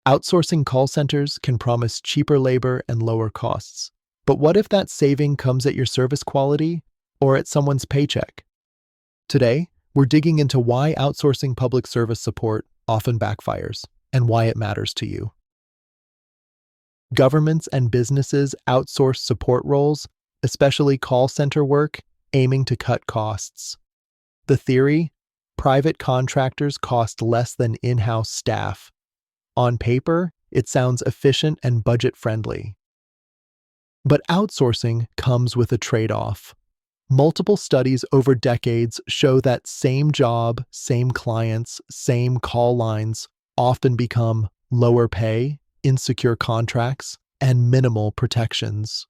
Outsourcing call centers can promise cheaper labor and lower costs. But what if that saving comes at your service quality or at someone's paycheck? Today, we're digging into why outsourcing public service support often backfires and why it matters to you. Governments and businesses outsource support roles, especially call center work, aiming to cut costs. The theory: private contractors cost less than in-house staff. On paper, it sounds efficient and budget-friendly. But outsourcing comes with a trade-off. Multiple studies over decades show that same job, same clients, same call lines often become lower pay, insecure contracts, and minimal protections.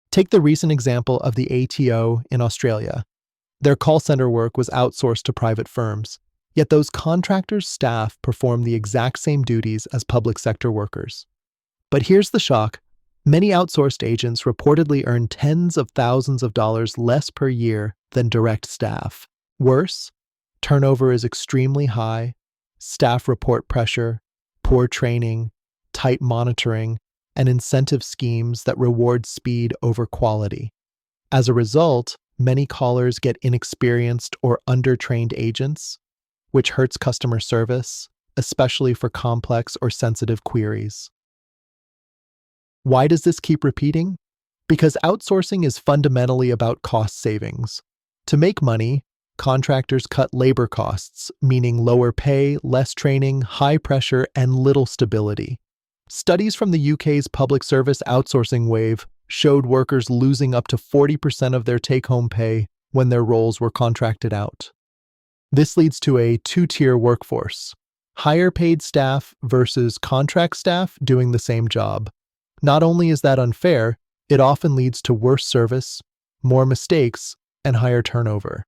Take the recent example of the ATO in Australia. Their call center work was outsourced to private firms, yet those contractors' staff perform the exact same duties as public sector workers. But here's the shock. Many outsourced agents reportedly earn tens of thousands of dollars less per year than direct staff. Worse, turnover is extremely high, staff report pressure, poor training, tight monitoring, and incentive schemes that reward speed over quality. As a result, many callers get inexperienced or undertrained agents, which hurts customer service, especially for complex or sensitive queries. Why does this keep repeating? Because outsourcing is fundamentally about cost savings. To make money, contractors cut labor costs, meaning lower pay, less training, high pressure, and little stability. Studies from the UK's public service outsourcing wave showed workers losing up to 40% of their take-home pay when their roles were contracted out. This leads to a two-tier workforce: higher paid staff versus contract staff doing the same job. Not only is that unfair, it often leads to worse service, more mistakes, and higher turnover.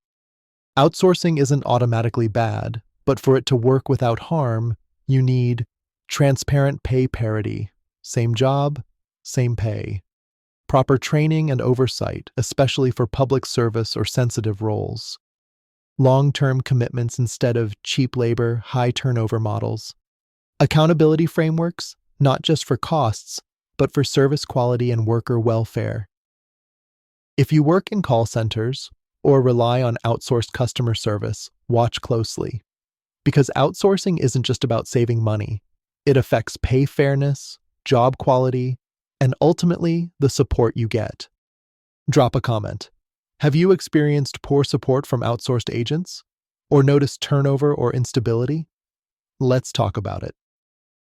Outsourcing isn't automatically bad, but for it to work without harm, you need transparent pay parity, same job, same pay, proper training and oversight, especially for public service or sensitive roles, long-term commitments instead of cheap labor, high turnover models, accountability frameworks, not just for costs, but for service quality and worker welfare. If you work in call centers or rely on outsourced customer service, watch closely. Because outsourcing isn't just about saving money. It affects pay fairness, job quality, and ultimately the support you get. Drop a comment. Have you experienced poor support from outsourced agents? Or noticed turnover or instability? Let's talk about it.